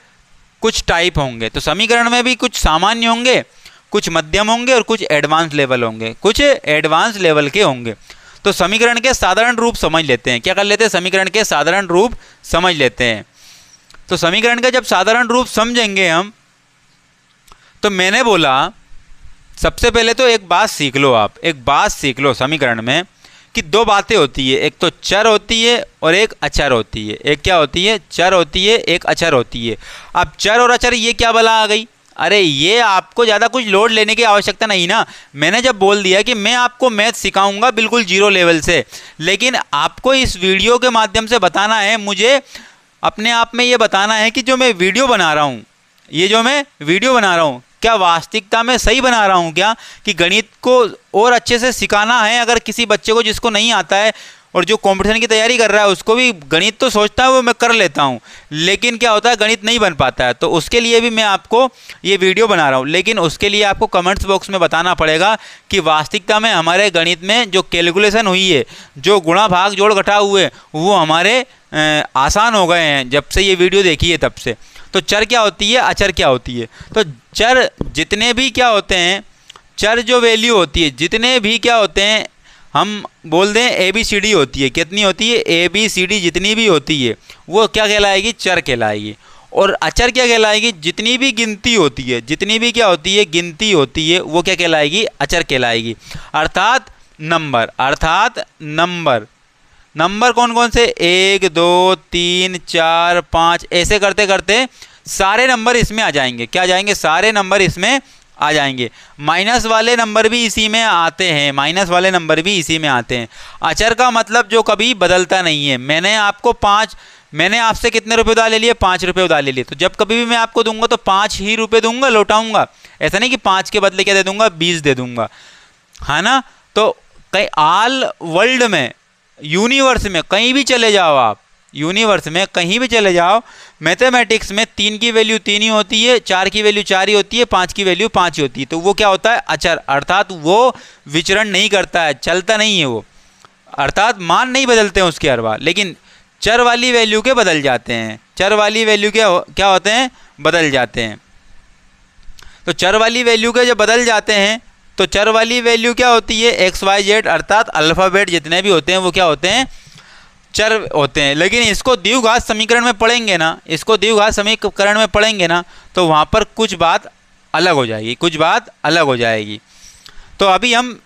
कुछ टाइप होंगे। तो समीकरण में भी कुछ सामान्य होंगे, कुछ मध्यम होंगे और कुछ एडवांस लेवल होंगे, कुछ एडवांस लेवल के होंगे। तो समीकरण के साधारण रूप समझ लेते हैं, क्या कर लेते हैं, समीकरण के साधारण रूप समझ लेते हैं। तो समीकरण का जब साधारण रूप समझेंगे हम, तो मैंने बोला सबसे पहले तो एक बात सीख लो, आप एक बात सीख लो समीकरण में कि दो बातें होती है, एक तो चर होती है और एक अचर होती है। एक क्या होती है, चर होती है, एक अचर होती है। अब चर और अचर ये क्या बला आ गई, अरे ये आपको ज़्यादा कुछ लोड लेने की आवश्यकता नहीं ना। मैंने जब बोल दिया कि मैं आपको मैथ सिखाऊंगा बिल्कुल जीरो लेवल से, लेकिन आपको इस वीडियो के माध्यम से बताना है, मुझे अपने आप में ये बताना है कि जो मैं वीडियो बना रहा हूँ, ये जो मैं वीडियो बना रहा हूँ, क्या वास्तविकता में सही बना रहा हूँ क्या, कि गणित को और अच्छे से सिखाना है अगर किसी बच्चे को जिसको नहीं आता है और जो कंपटीशन की तैयारी कर रहा है उसको भी गणित तो सोचता है वो मैं कर लेता हूँ, लेकिन क्या होता है गणित नहीं बन पाता है। तो उसके लिए भी मैं आपको ये वीडियो बना रहा हूँ, लेकिन उसके लिए आपको कमेंट्स बॉक्स में बताना पड़ेगा कि वास्तविकता में हमारे गणित में जो कैलकुलेशन हुई है, जो गुणा भाग जोड़ घटाव हुए, वो हमारे आसान हो गए हैं जब से ये वीडियो देखी है तब से। तो चर क्या होती है, अचर क्या होती है, तो चर जितने भी क्या होते हैं, चर जो वैल्यू होती है, जितने भी क्या होते हैं, हम बोल दें ABCD होती है, कितनी होती है, ABCD जितनी भी होती है वो क्या कहलाएगी, चर कहलाएगी। और अचर क्या कहलाएगी, जितनी भी गिनती होती है, जितनी भी क्या होती है, गिनती होती है, वो क्या कहलाएगी, अचर कहलाएगी। अर्थात नंबर, अर्थात नंबर, नंबर कौन कौन से, 1 2 3 4 5 ऐसे करते करते सारे नंबर इसमें आ जाएंगे। क्या आ जाएंगे, सारे नंबर इसमें आ जाएंगे। माइनस वाले नंबर भी इसी में आते हैं, माइनस वाले नंबर भी इसी में आते हैं। अचर का मतलब जो कभी बदलता नहीं है। मैंने आपसे कितने रुपए उधार ले लिए, 5 रुपये उधार ले लिए, तो जब कभी भी मैं आपको दूंगा तो 5 ही रुपये दूंगा, लौटाऊंगा। ऐसा नहीं कि 5 के बदले क्या दे दूंगा, 20 दे दूंगा, है ना। तो कहीं ऑल वर्ल्ड में, यूनिवर्स में कहीं भी चले जाओ आप, यूनिवर्स में कहीं भी चले जाओ, मैथमेटिक्स में 3 की वैल्यू 3 ही होती है, 4 की वैल्यू 4 ही होती है, 5 की वैल्यू 5 ही होती है। तो वो क्या होता है, अचर, अर्थात वो विचरण नहीं करता है, चलता नहीं है वो, अर्थात मान नहीं बदलते हैं उसके हर बार। लेकिन चर वाली वैल्यू के बदल जाते हैं, चर वाली वैल्यू क्या होते हैं, बदल जाते हैं। तो चर वाली वैल्यू के जब बदल जाते हैं तो चर वाली वैल्यू क्या होती है, XYZ, अर्थात अल्फ़ाबेट जितने भी होते हैं वो क्या होते हैं, चर होते हैं। लेकिन इसको द्विघात समीकरण में पढ़ेंगे ना, इसको द्विघात समीकरण में पढ़ेंगे ना, तो वहाँ पर कुछ बात अलग हो जाएगी, कुछ बात अलग हो जाएगी। तो अभी हम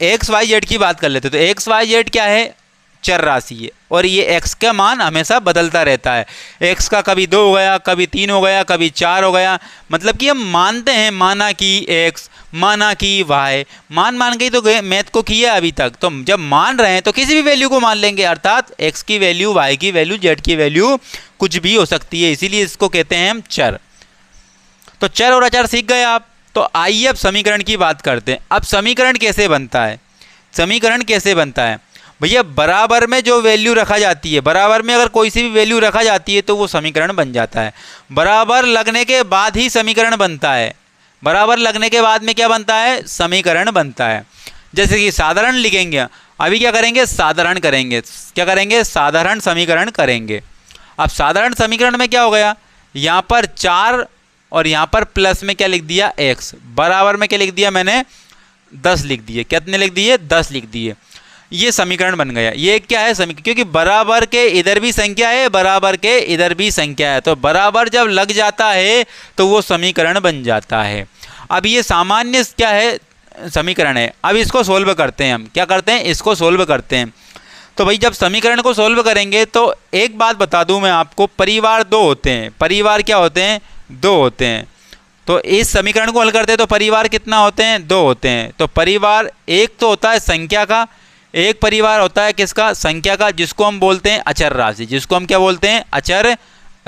XYZ की बात कर लेते हैं। तो XYZ क्या है, चर राशि है, और ये x का मान हमेशा बदलता रहता है। x का कभी 2 हो गया, कभी 3 हो गया, कभी 4 हो गया, मतलब कि हम मानते हैं, माना कि x, माना कि y, मान के तो मैथ को किया अभी तक। तो जब मान रहे हैं तो किसी भी वैल्यू को मान लेंगे, अर्थात x की वैल्यू, y की वैल्यू, z की वैल्यू कुछ भी हो सकती है, इसीलिए इसको कहते हैं हम चर। तो चर और अचर सीख गए आप। तो आइए अब समीकरण की बात करते हैं। अब समीकरण कैसे बनता है, समीकरण कैसे बनता है भैया, बराबर में जो वैल्यू रखा जाती है, बराबर में अगर कोई सी भी वैल्यू रखा जाती है तो वो समीकरण बन जाता है। बराबर लगने के बाद ही समीकरण बनता है, बराबर लगने के बाद में क्या बनता है, समीकरण बनता है। जैसे कि साधारण लिखेंगे, अभी क्या करेंगे, साधारण करेंगे, क्या करेंगे, साधारण समीकरण करेंगे। अब साधारण समीकरण में क्या हो गया, यहाँ पर 4 और यहाँ पर प्लस में क्या लिख दिया, x, बराबर में क्या लिख दिया मैंने, 10 लिख दिए। कितने लिख दिए, 10 लिख दिए। ये समीकरण बन गया। ये क्या है, समीकरण, क्योंकि बराबर के इधर भी संख्या है, बराबर के इधर भी संख्या है, तो बराबर जब लग जाता है तो वो समीकरण बन जाता है। अब ये सामान्य क्या है, समीकरण है। अब इसको सोल्व करते हैं हम, क्या करते हैं, इसको सोल्व करते हैं। तो भाई जब समीकरण को सोल्व करेंगे तो एक बात बता दूं मैं आपको, परिवार 2 होते हैं, परिवार क्या होते हैं, 2 होते हैं। तो इस समीकरण को हल करते हैं तो परिवार कितना होते हैं, 2 होते हैं। तो परिवार एक तो होता है संख्या का, एक परिवार होता है किसका, संख्या का, जिसको हम बोलते हैं अचर राशि, जिसको हम क्या बोलते हैं, अचर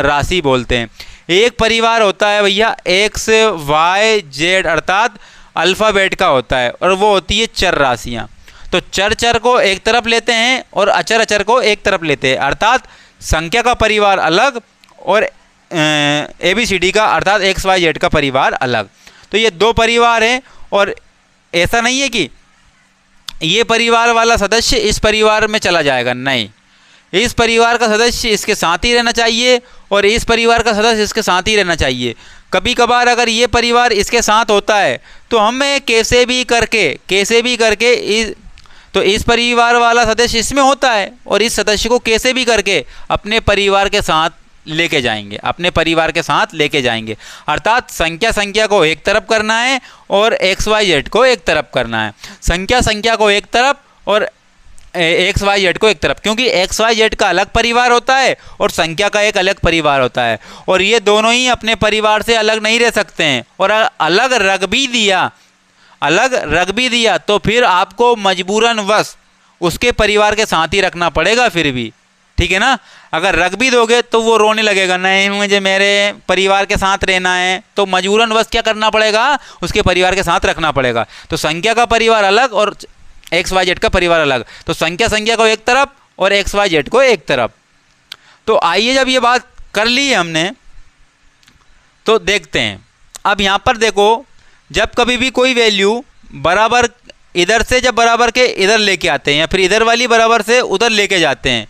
राशि बोलते हैं। एक परिवार होता है भैया एक्स वाई जेड अर्थात अल्फ़ाबेट का होता है, और वो होती है चर राशियाँ। तो चर चर को एक तरफ लेते हैं और अचर अचर को एक तरफ लेते हैं, अर्थात संख्या का परिवार अलग और ABCD का अर्थात एक्स वाई जेड का परिवार अलग। तो ये दो परिवार हैं, और ऐसा नहीं है कि ये परिवार वाला सदस्य इस परिवार में चला जाएगा, नहीं, इस परिवार का सदस्य इसके साथ ही रहना चाहिए और इस परिवार का सदस्य इसके साथ ही रहना चाहिए। कभी कभार अगर ये परिवार इसके साथ होता है तो हमें कैसे भी करके इस परिवार वाला सदस्य इसमें होता है और इस सदस्य को कैसे भी करके अपने परिवार के साथ लेके जाएंगे, अर्थात संख्या को एक तरफ करना है और एक्स वाई जेड को एक तरफ करना है, संख्या को एक तरफ और एक्स वाई जेड को एक तरफ, क्योंकि एक्स वाई जेड का अलग परिवार होता है और संख्या का एक अलग परिवार होता है, और ये दोनों ही अपने परिवार से अलग नहीं रह सकते हैं। और अलग रख भी दिया तो फिर आपको मजबूरन वश उसके परिवार के साथ ही रखना पड़ेगा फिर भी, ठीक है ना। अगर रख भी दोगे तो वो रोने लगेगा, नहीं मुझे मेरे परिवार के साथ रहना है, तो मजबूरन वश क्या करना पड़ेगा, उसके परिवार के साथ रखना पड़ेगा। तो संख्या का परिवार अलग और एक्स वाई जेड का परिवार अलग, तो संख्या को एक तरफ और एक्स वाई जेड को एक तरफ। तो आइए, जब ये बात कर ली है हमने तो देखते हैं। अब यहाँ पर देखो, जब कभी भी कोई वैल्यू बराबर इधर से जब बराबर के इधर लेके आते हैं या फिर इधर वाली बराबर से उधर लेके जाते हैं,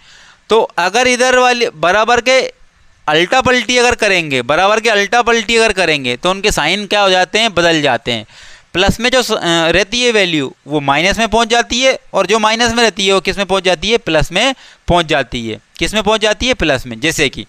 तो अगर इधर वाली बराबर के अल्टा पलटी अगर करेंगे तो उनके साइन क्या हो जाते हैं, बदल जाते हैं। प्लस में जो रहती है वैल्यू वो माइनस में पहुंच जाती है, और जो माइनस में रहती है वो किस में पहुंच जाती है, प्लस में पहुंच जाती है। किस में पहुंच जाती है, प्लस में। जैसे कि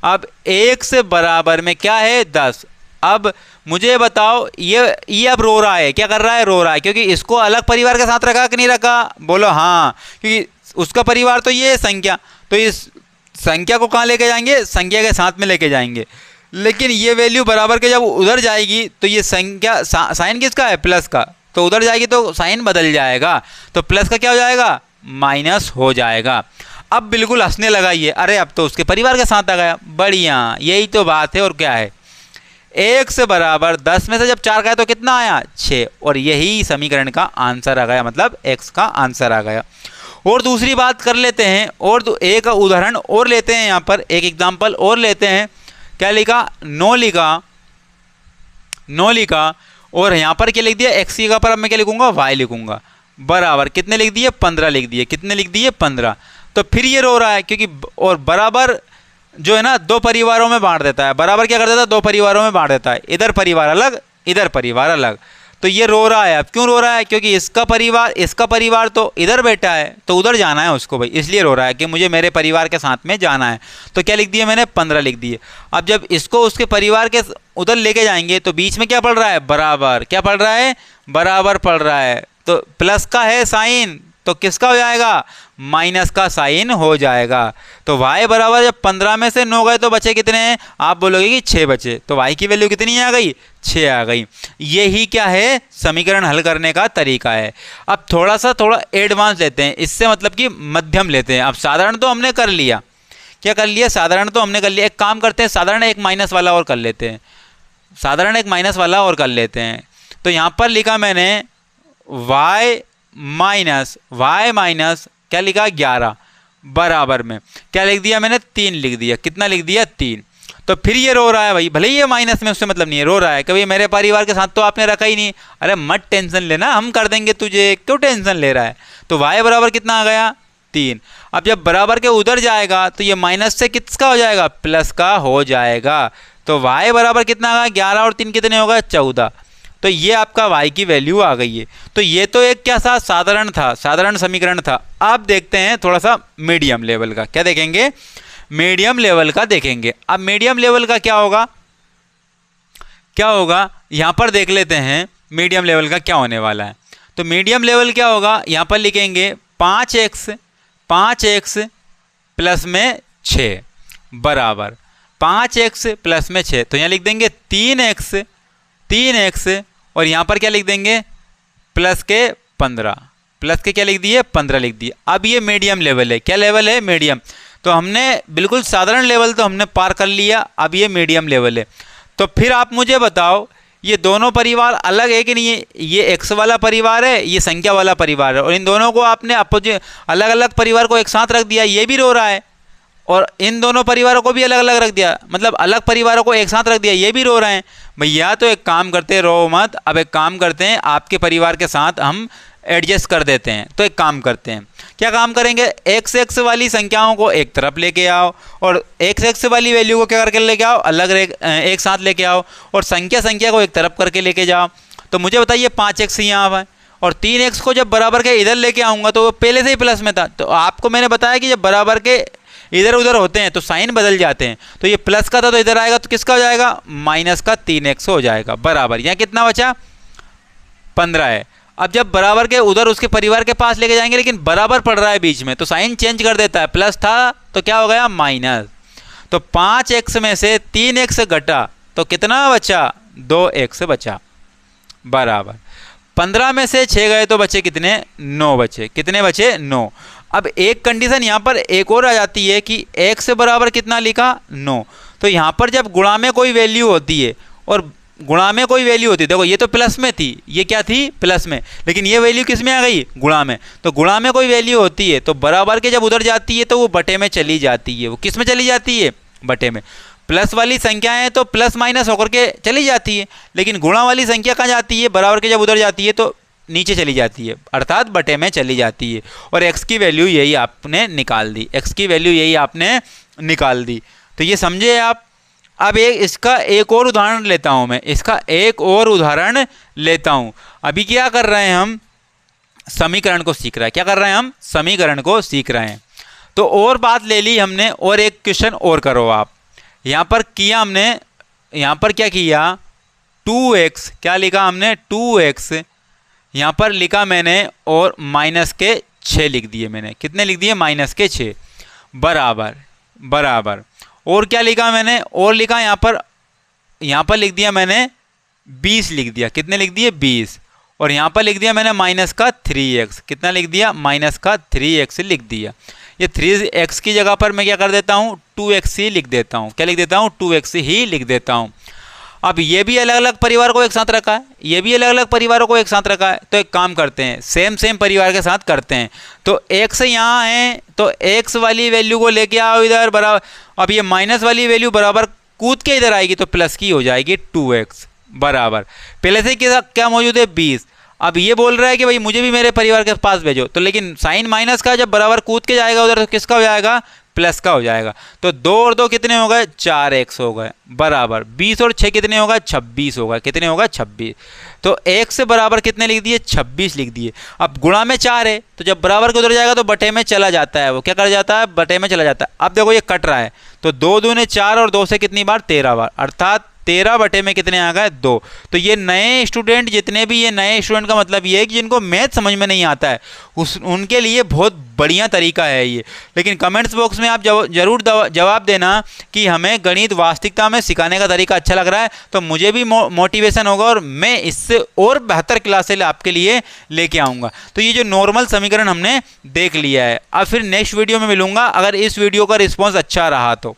अब 1 से बराबर में क्या है, 10। अब मुझे बताओ, ये अब रो रहा है, क्या कर रहा है, रो रहा है, क्योंकि इसको अलग परिवार के साथ रखा कि नहीं रखा, बोलो हाँ, क्योंकि उसका परिवार तो ये है संख्या, तो इस संख्या को कहाँ लेके जाएंगे, संख्या के साथ में लेके जाएंगे। लेकिन ये वैल्यू बराबर के जब उधर जाएगी तो ये संख्या साइन किसका है, प्लस का, तो उधर जाएगी तो साइन बदल जाएगा, तो प्लस का क्या हो जाएगा, माइनस हो जाएगा। अब बिल्कुल हंसने लगाइए, अरे अब तो उसके परिवार के साथ आ गया, बढ़िया, यही तो बात है। और क्या है, 1 से बराबर 10 में से जब 4 गया तो कितना आया, 6, और यही समीकरण का आंसर आ गया, मतलब x का आंसर आ गया। और दूसरी बात कर लेते हैं, और एक उदाहरण और लेते हैं, यहाँ पर एक एग्जाम्पल और लेते हैं। क्या लिखा, 9 लिखा, और यहाँ पर क्या लिख दिया, x की जगह पर अब मैं क्या लिखूंगा, y लिखूंगा, बराबर कितने लिख दिए, 15 लिख दिए, कितने लिख दिए, 15। तो फिर ये रो रहा है, क्योंकि और बराबर जो है ना दो परिवारों में बांट देता है, बराबर क्या कर देता है, दो परिवारों में बांट देता है, इधर परिवार अलग इधर परिवार अलग। तो ये रो रहा है, अब क्यों रो रहा है, क्योंकि इसका परिवार तो इधर बैठा है, तो उधर जाना है उसको भाई, इसलिए रो रहा है कि मुझे मेरे परिवार के साथ में जाना है। तो क्या लिख दिया मैंने, 15 लिख दिए। अब जब इसको उसके परिवार के उधर लेके जाएंगे तो बीच में क्या पड़ रहा है, बराबर, क्या पड़ रहा है, बराबर पड़ रहा है, तो प्लस का है साइन, तो किसका हो जाएगा, माइनस का साइन हो जाएगा। तो y बराबर जब 15 में से 9 गए तो बचे कितने हैं, आप बोलोगे कि 6 बचे, तो y की वैल्यू कितनी आ गई, 6 आ गई। यही क्या है, समीकरण हल करने का तरीका है। अब थोड़ा एडवांस लेते हैं, इससे मतलब कि मध्यम लेते हैं। अब साधारण तो हमने कर लिया, क्या कर लिया, साधारण तो हमने कर लिया। एक काम करते हैं, साधारण एक माइनस वाला और कर लेते हैं, तो यहाँ पर लिखा मैंने y माइनस क्या लिखा, 11, बराबर में क्या लिख दिया मैंने, 3 लिख दिया। कितना लिख दिया, 3। तो फिर ये रो रहा है भाई, भले ही ये माइनस में, उससे मतलब नहीं है, रो रहा है कि भाई मेरे परिवार के साथ तो आपने रखा ही नहीं। अरे मत टेंशन लेना, हम कर देंगे तुझे, क्यों टेंशन ले रहा है। तो y बराबर कितना आ गया, 3। अब जब बराबर के उधर जाएगा तो ये माइनस से किसका हो जाएगा, प्लस का हो जाएगा। तो y बराबर कितना आ गया, 11 और 3 कितने होगा, 14। तो ये आपका y की वैल्यू आ गई है। तो ये तो एक क्या था, साधारण समीकरण था। अब देखते हैं थोड़ा सा मीडियम लेवल का, क्या देखेंगे, मीडियम लेवल का देखेंगे। अब मीडियम लेवल का क्या होगा, यहाँ पर देख लेते हैं मीडियम लेवल का क्या होने वाला है। तो मीडियम लेवल क्या होगा, यहाँ पर लिखेंगे 5x प्लस में 6 बराबर 5x प्लस में 6, तो यहाँ लिख देंगे 3x और यहाँ पर क्या लिख देंगे, प्लस के 15 प्लस के क्या लिख दिए 15 लिख दिए। अब ये मीडियम लेवल है, क्या लेवल है मीडियम। तो हमने बिल्कुल साधारण लेवल तो हमने पार कर लिया, अब ये मीडियम लेवल है। तो फिर आप मुझे बताओ ये दोनों परिवार अलग है कि नहीं है। ये एक्स वाला परिवार है, ये संख्या वाला परिवार है, और इन दोनों को आपने अपोजिट अलग अलग परिवार को एक साथ रख दिया, ये भी रो रहा है, और इन दोनों परिवारों को भी अलग अलग रख दिया, मतलब अलग परिवारों को एक साथ रख दिया, ये भी रो रहे हैं। भैया तो एक काम करते हैं, रो मत, अब एक काम करते हैं, आपके परिवार के साथ हम एडजस्ट कर देते हैं। तो एक काम करते हैं, क्या काम करेंगे, एक्स एक्स वाली संख्याओं को एक तरफ लेके आओ, और एक्स एक्स वाली वैल्यू को क्या करके लेके आओ, अलग एक साथ लेके आओ, और संख्या संख्या को एक तरफ करके लेके जाओ। तो मुझे बताइए 5x यहाँ है, और 3x को जब बराबर के इधर लेके आऊँगा तो वो पहले से ही प्लस में था। तो आपको मैंने बताया कि जब बराबर के इधर उधर होते हैं तो साइन बदल जाते हैं। तो ये प्लस का था तो इधर आएगा तो किसका हो जाएगा, माइनस का 3x हो जाएगा बराबर। यहाँ कितना बचा 15 है। अब जब बराबर के उधर उसके परिवार के पास लेके जाएंगे, लेकिन बराबर पड़ रहा है बीच में, तो साइन चेंज कर देता है, प्लस था तो क्या हो गया माइनस। तो 5x में से 3x घटा तो कितना बचा, 2x बचा बराबर। 15 में से 6 गए तो बचे कितने, 9 बचे। कितने बचे, 9। अब एक कंडीशन यहाँ पर एक और आ जाती है कि x बराबर कितना लिखा, 9। तो यहाँ पर जब गुणा में कोई वैल्यू होती है और गुणा में कोई वैल्यू होती है, देखो ये तो प्लस में थी, ये क्या थी प्लस में, लेकिन ये वैल्यू किस में आ गई, गुणा में। तो गुणा में कोई वैल्यू होती है तो बराबर के जब उधर जाती है तो वो बटे में चली जाती है। वो किस में चली जाती है, बटे में। प्लस वाली संख्याएं तो प्लस माइनस होकर के चली जाती है, लेकिन गुणा वाली संख्या कहाँ जाती है, बराबर के जब उधर जाती है तो नीचे चली जाती है, अर्थात बटे में चली जाती है। और x की वैल्यू यही आपने निकाल दी, x की वैल्यू यही आपने निकाल दी। तो ये समझे आप। अब इसका एक और उदाहरण लेता हूँ मैं, इसका एक और उदाहरण लेता हूँ। अभी क्या कर रहे हैं हम, समीकरण को सीख रहे हैं। क्या कर रहे हैं हम, समीकरण को सीख रहे हैं। तो और बात ले ली हमने, और एक क्वेश्चन और करो आप। यहाँ पर किया हमने, यहाँ पर क्या किया, 2x, क्या लिखा हमने 2x, यहाँ पर लिखा मैंने और माइनस के 6 लिख दिए मैंने। कितने लिख दिए, माइनस के 6 बराबर बराबर। और क्या लिखा मैंने, और लिखा यहाँ पर लिख दिया मैंने 20 लिख दिया। कितने लिख दिए, 20। और यहाँ पर लिख दिया मैंने माइनस का 3x। कितना लिख दिया, माइनस का 3x लिख दिया। ये 3x की जगह पर मैं क्या कर देता हूँ, 2x ही लिख देता हूँ। क्या लिख देता हूँ, 2x ही लिख देता हूँ। अब ये भी अलग अलग परिवार को एक साथ रखा है, ये भी अलग अलग परिवारों को एक साथ रखा है। तो एक काम करते हैं, सेम परिवार के साथ करते हैं। तो x यहाँ है तो x वाली वैल्यू को लेके आओ इधर बराबर। अब ये माइनस वाली वैल्यू बराबर कूद के इधर आएगी तो प्लस की हो जाएगी 2x बराबर। पहले से क्या मौजूद है, 20। अब ये बोल रहा है कि भाई मुझे भी मेरे परिवार के पास भेजो, तो लेकिन साइन माइनस का जब बराबर कूद के जाएगा उधर तो किसका हो जाएगा, प्लस का हो जाएगा। तो 2 और 2 कितने हो गए, 4x हो गए बराबर। 20 और 6 कितने होगा, 26 होगा। कितने होगा, 26। तो x से बराबर कितने लिख दिए, 26 लिख दिए। अब गुणा में 4 है तो जब बराबर के उधर जाएगा तो बटे में चला जाता है, वो क्या कर जाता है, बटे में चला जाता है। अब देखो ये कट रहा है तो 2 दूने 4 और 2 से कितनी बार, 13 बार, अर्थात 13 बटे में कितने आ गए, 2। तो ये नए स्टूडेंट, जितने भी ये नए स्टूडेंट का मतलब ये है कि जिनको मैथ समझ में नहीं आता है उनके लिए बहुत बढ़िया तरीका है ये। लेकिन कमेंट्स बॉक्स में आप जरूर जवाब देना कि हमें गणित वास्तविकता में सिखाने का तरीका अच्छा लग रहा है, तो मुझे भी मोटिवेशन होगा और मैं इससे और बेहतर क्लासेस आपके लिए लेके आऊँगा। तो ये जो नॉर्मल समीकरण हमने देख लिया है, अब फिर नेक्स्ट वीडियो में मिलूंगा अगर इस वीडियो का रिस्पॉन्स अच्छा रहा तो।